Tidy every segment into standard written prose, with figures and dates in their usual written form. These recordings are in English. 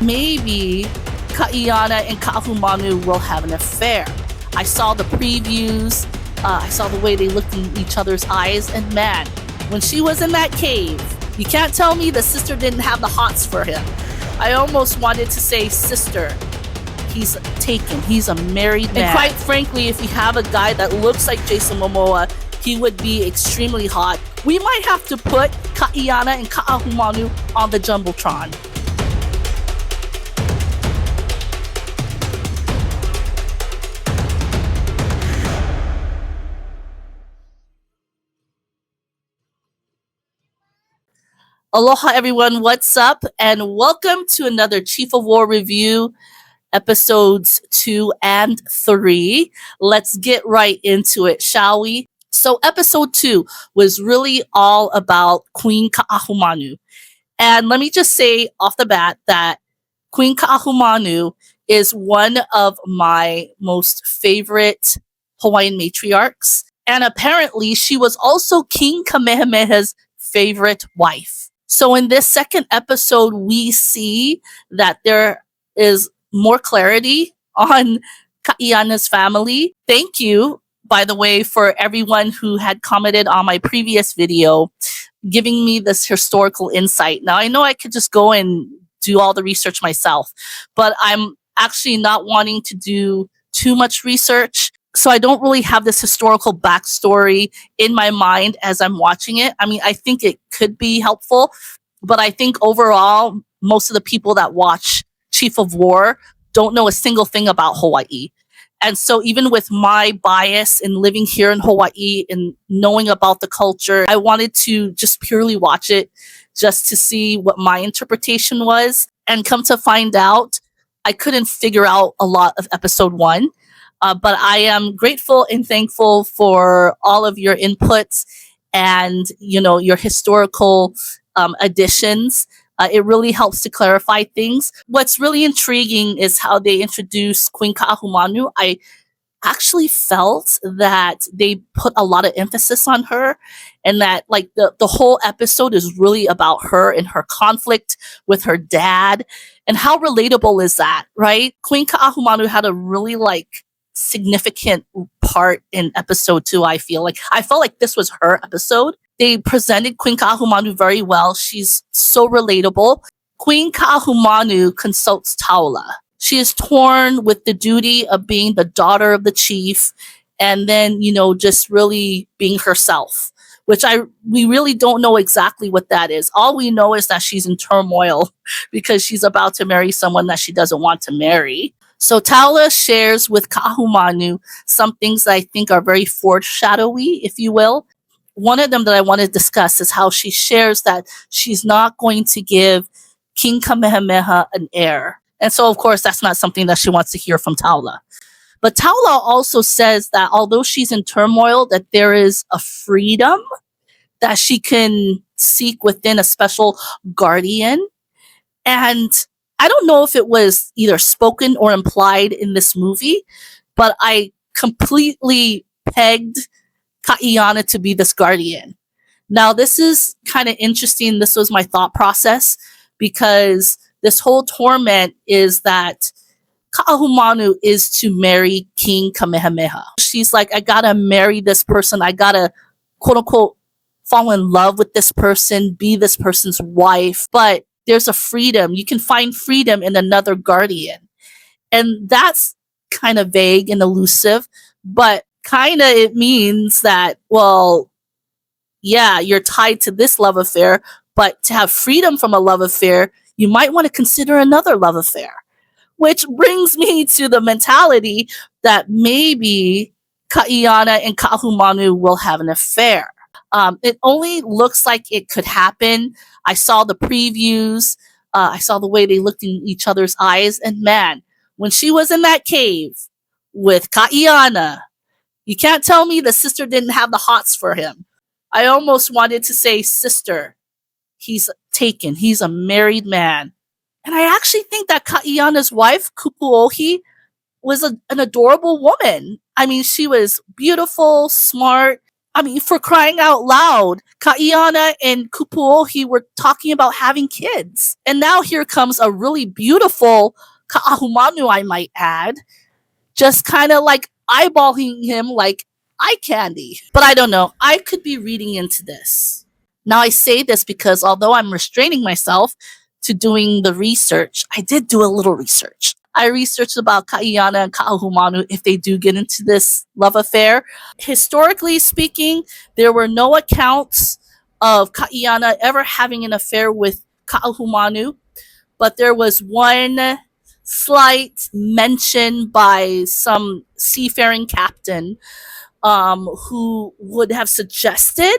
maybe Kiana and Kahumanu will have an affair. I saw the previews. I saw the way they looked in each other's eyes. And man, when she was in that cave, you can't tell me the sister didn't have the hots for him. I almost wanted to say, sister, he's taken. He's a married man. And quite frankly, if you have a guy that looks like Jason Momoa, he would be extremely hot. We might have to put Kiana and Kahumanu on the Jumbotron. Aloha everyone, what's up? And welcome to another Chief of War review, episodes 2 and 3. Let's get right into it, shall we? So episode 2 was really all about Queen Kahumanu. And let me just say off the bat that Queen Kahumanu is one of my most favorite Hawaiian matriarchs. And apparently she was also King Kamehameha's favorite wife. So in this second episode, we see that there is more clarity on Kaiana's family. Thank you, by the way, for everyone who had commented on my previous video, giving me this historical insight. Now, I know I could just go and do all the research myself, but I'm actually not wanting to do too much research. So I don't really have this historical backstory in my mind as I'm watching it. I mean, I think it could be helpful, but I think overall, most of the people that watch Chief of War don't know a single thing about Hawaii. And so even with my bias in living here in Hawaii and knowing about the culture, I wanted to just purely watch it just to see what my interpretation was. And come to find out, I couldn't figure out a lot of episode 1. But I am grateful and thankful for all of your inputs and, your historical additions. It really helps to clarify things. What's really intriguing is how they introduce Queen Kahumanu. I actually felt that they put a lot of emphasis on her and that the whole episode is really about her and her conflict with her dad. And how relatable is that, right? Queen Kahumanu had a really significant part in episode 2. I felt like this was her episode. They presented Queen Kahumanu very well. She's so relatable. Queen Kahumanu consults Taula. She is torn with the duty of being the daughter of the chief and then, just really being herself, which we really don't know exactly what that is. All we know is that she's in turmoil because she's about to marry someone that she doesn't want to marry. So Taula shares with Kahumanu some things that I think are very foreshadowy, if you will. One of them that I want to discuss is how she shares that she's not going to give King Kamehameha an heir. And so, of course, that's not something that she wants to hear from Taula. But Taula also says that although she's in turmoil, that there is a freedom that she can seek within a special guardian. And I don't know if it was either spoken or implied in this movie, but I completely pegged Kaiana to be this guardian. Now, this is kind of interesting. This was my thought process because this whole torment is that Kahumanu is to marry King Kamehameha. She's like, I gotta marry this person. I gotta, quote unquote, fall in love with this person, be this person's wife. But there's a freedom. You can find freedom in another guardian. And that's kind of vague and elusive, but kind of it means that, well, yeah, you're tied to this love affair, but to have freedom from a love affair, you might want to consider another love affair. Which brings me to the mentality that maybe Kaiana and Kahumanu will have an affair. It only looks like it could happen. I saw the previews. I saw the way they looked in each other's eyes. And man, when she was in that cave with Kaiana, you can't tell me the sister didn't have the hots for him. I almost wanted to say, sister, he's taken. He's a married man. And I actually think that Kaiana's wife, Kupuohi, was an adorable woman. I mean, she was beautiful, smart, I mean, for crying out loud, Kaiana and Kupuohi were talking about having kids. And now here comes a really beautiful Kaahumanu, I might add, just kind of like eyeballing him like eye candy. But I don't know. I could be reading into this. Now, I say this because although I'm restraining myself to doing the research, I did do a little research. I researched about Kaiana and Kaahumanu if they do get into this love affair. Historically speaking, there were no accounts of Kaiana ever having an affair with Kaahumanu, but there was one slight mention by some seafaring captain who would have suggested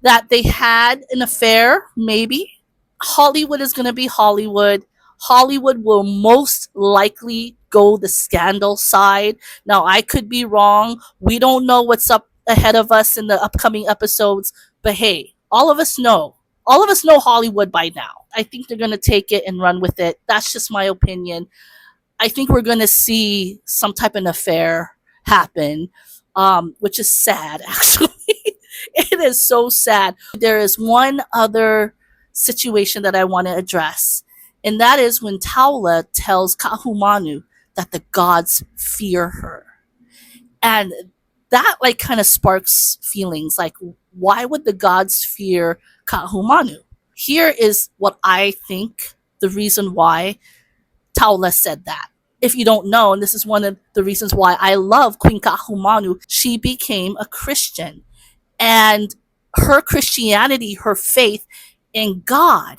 that they had an affair, maybe. Hollywood is going to be Hollywood. Hollywood will most likely go the scandal side. Now, I could be wrong. We don't know what's up ahead of us in the upcoming episodes, but hey, all of us know. All of us know Hollywood by now. I think they're going to take it and run with it. That's just my opinion. I think we're going to see some type of affair happen, which is sad, actually. It is so sad. There is one other situation that I want to address, and that is when Taula tells Kahumanu that the gods fear her. And that like kind of sparks feelings like, why would the gods fear Kahumanu? Here is what I think the reason why Taula said that. If you don't know, and this is one of the reasons why I love Queen Kahumanu, she became a Christian. And her Christianity, her faith in God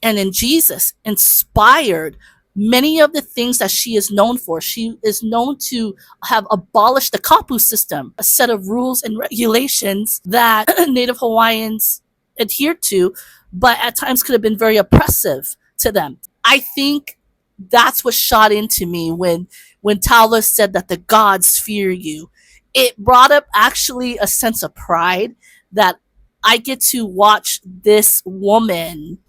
and in Jesus inspired many of the things that she is known for. She is known to have abolished the kapu system, a set of rules and regulations that Native Hawaiians adhered to, but at times could have been very oppressive to them. I think that's what shot into me when Taula said that the gods fear you. It brought up actually a sense of pride that I get to watch this woman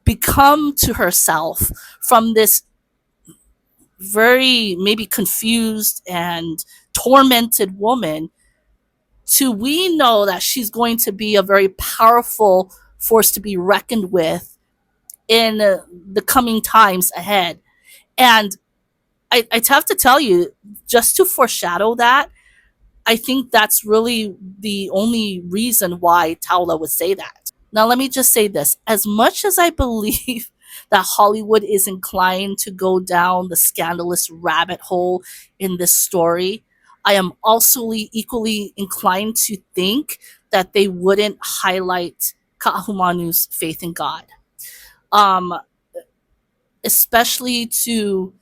become to herself from this very maybe confused and tormented woman to we know that she's going to be a very powerful force to be reckoned with in the coming times ahead. And I have to tell you, just to foreshadow that, I think that's really the only reason why Taula would say that. Now, let me just say this. As much as I believe that Hollywood is inclined to go down the scandalous rabbit hole in this story, I am also equally inclined to think that they wouldn't highlight Ka'ahumanu's faith in God. Um, Especially to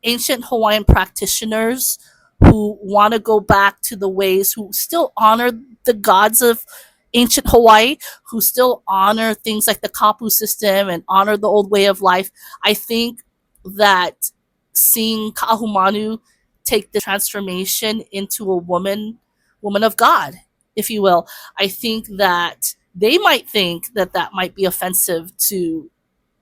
ancient Hawaiian practitioners who want to go back to the ways, who still honor the gods of ancient Hawaii, who still honor things like the kapu system and honor the old way of life. I think that seeing Kahumanu take the transformation into a woman of God, if you will, I think that they might think that that might be offensive to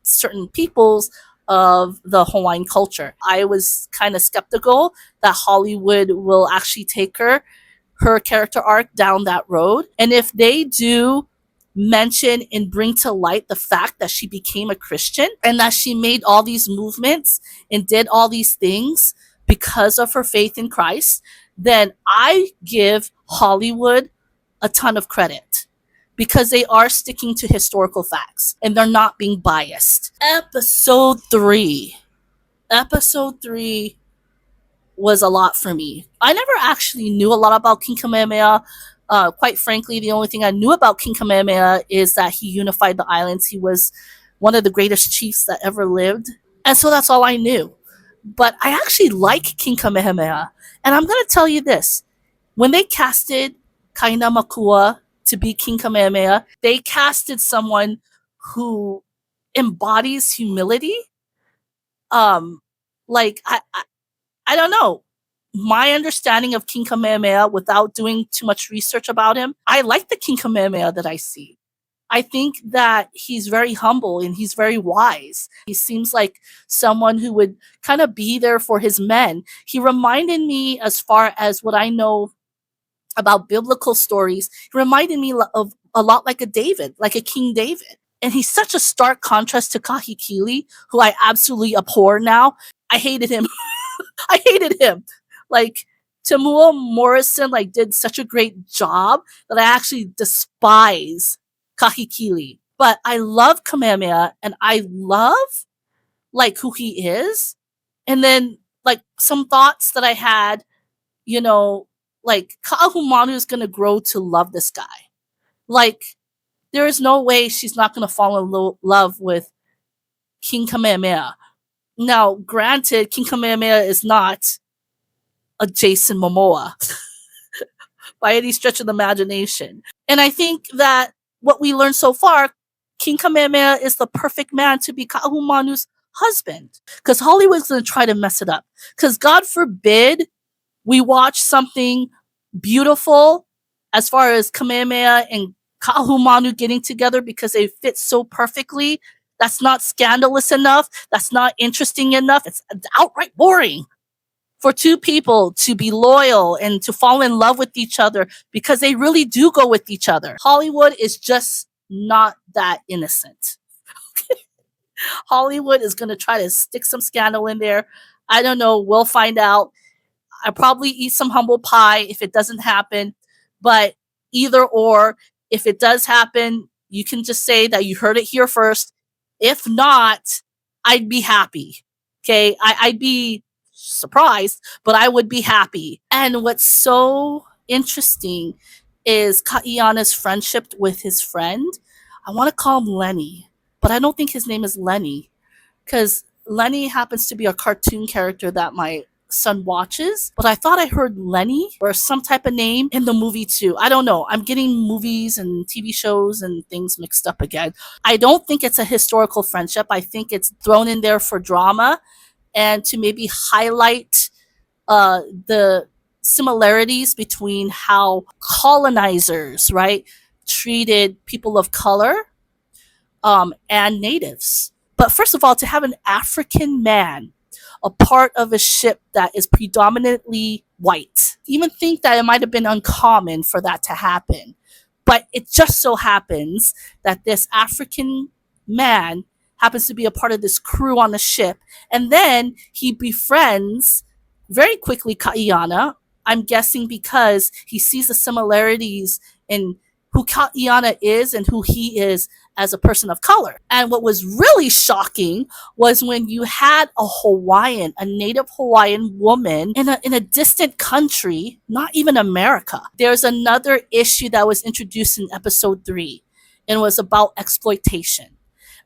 certain peoples of the Hawaiian culture. I was kind of skeptical that Hollywood will actually take her character arc down that road. And if they do mention and bring to light the fact that she became a Christian and that she made all these movements and did all these things because of her faith in Christ, then I give Hollywood a ton of credit because they are sticking to historical facts and they're not being biased. Episode 3. Episode 3 was a lot for me. I never actually knew a lot about King Kamehameha. Quite frankly, the only thing I knew about King Kamehameha is that he unified the islands. He was one of the greatest chiefs that ever lived. And so that's all I knew. But I actually like King Kamehameha. And I'm going to tell you this. When they casted Kaina Makua to be King Kamehameha, they casted someone who embodies humility. Um, like I don't know. My understanding of King Kamehameha, without doing too much research about him, I like the King Kamehameha that I see. I think that he's very humble and he's very wise. He seems like someone who would kind of be there for his men. He reminded me, as far as what I know about biblical stories. He reminded me of a lot like a David, like a King David. And he's such a stark contrast to Kahekili, who I absolutely abhor now. I hated him. I hated him. Like, Tamua Morrison like did such a great job that I actually despise Kahekili. But I love Kamehameha and I love like who he is. And then like some thoughts that I had, you know, like Kahumanu is gonna grow to love this guy. Like, there is no way she's not gonna fall in love with King Kamehameha. Now, granted, King Kamehameha is not a Jason Momoa by any stretch of the imagination. And I think that what we learned so far, King Kamehameha is the perfect man to be Kahumanu's husband. Because Hollywood's going to try to mess it up. Because God forbid we watch something beautiful as far as Kamehameha and Kahumanu getting together because they fit so perfectly. That's not scandalous enough. That's not interesting enough. It's outright boring for two people to be loyal and to fall in love with each other because they really do go with each other. Hollywood is just not that innocent. Hollywood is going to try to stick some scandal in there. I don't know. We'll find out. I probably eat some humble pie if it doesn't happen. But either or, if it does happen, you can just say that you heard it here first. If not, I'd be happy. Okay, I'd be surprised, but I would be happy. And what's so interesting is Kaiana's friendship with his friend. I want to call him Lenny, but I don't think his name is Lenny because Lenny happens to be a cartoon character that my son watches, but I thought I heard Lenny or some type of name in the movie too. I don't know. I'm getting movies and TV shows and things mixed up again. I don't think it's a historical friendship. I think it's thrown in there for drama and to maybe highlight the similarities between how colonizers, right, treated people of color and natives. But first of all, to have an African man a part of a ship that is predominantly white, even think that it might have been uncommon for that to happen. But it just so happens that this African man happens to be a part of this crew on the ship. And then he befriends very quickly Kaiana. I'm guessing because he sees the similarities in who Kaiana is and who he is as a person of color. And what was really shocking was when you had a Hawaiian, a native Hawaiian woman in a distant country, not even America. There's another issue that was introduced in episode 3 and was about exploitation.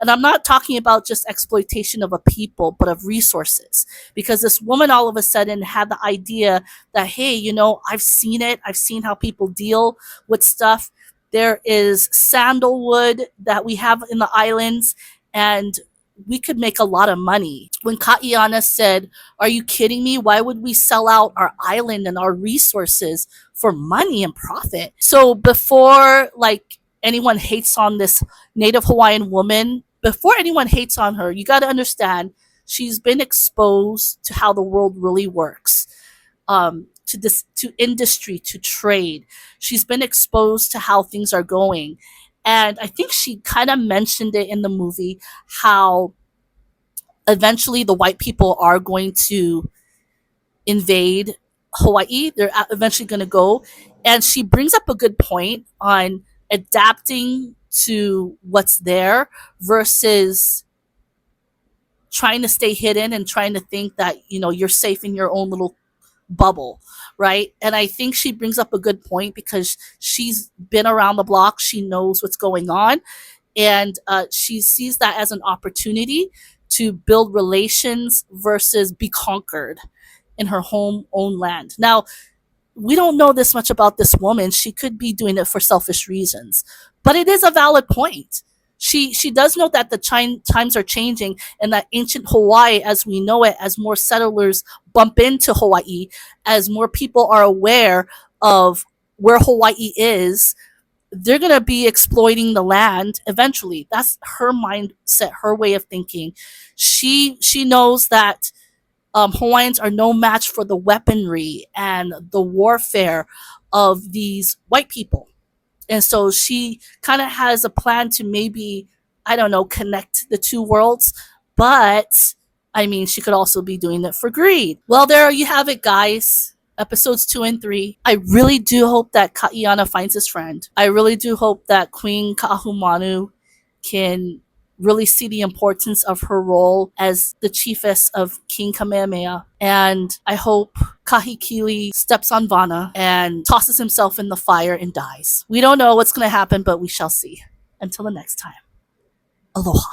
And I'm not talking about just exploitation of a people, but of resources. Because this woman all of a sudden had the idea that, hey, you know, I've seen it. I've seen how people deal with stuff. There is sandalwood that we have in the islands, and we could make a lot of money. When Kaiana said, are you kidding me? Why would we sell out our island and our resources for money and profit? So before like anyone hates on this native Hawaiian woman, before anyone hates on her, you got to understand she's been exposed to how the world really works. To industry, to trade. She's been exposed to how things are going. And I think she kind of mentioned it in the movie how eventually the white people are going to invade Hawaii. They're eventually going to go. And she brings up a good point on adapting to what's there versus trying to stay hidden and trying to think that, you know, you're safe in your own little bubble, right? And I think she brings up a good point because she's been around the block. She knows what's going on. And she sees that as an opportunity to build relations versus be conquered in her own land. Now, we don't know this much about this woman. She could be doing it for selfish reasons. But it is a valid point. She does know that the times are changing and that ancient Hawaii, as we know it, as more settlers bump into Hawaii, as more people are aware of where Hawaii is, they're going to be exploiting the land eventually. That's her mindset, her way of thinking. She knows that Hawaiians are no match for the weaponry and the warfare of these white people. And so she kind of has a plan to maybe, I don't know, connect the two worlds. But I mean, she could also be doing it for greed. Well, there you have it, guys. Episodes 2 and 3. I really do hope that Kaiana finds his friend. I really do hope that Queen Kahumanu can really see the importance of her role as the chiefess of King Kamehameha. And I hope Kahekili steps on Vana and tosses himself in the fire and dies. We don't know what's going to happen, but we shall see. Until the next time. Aloha.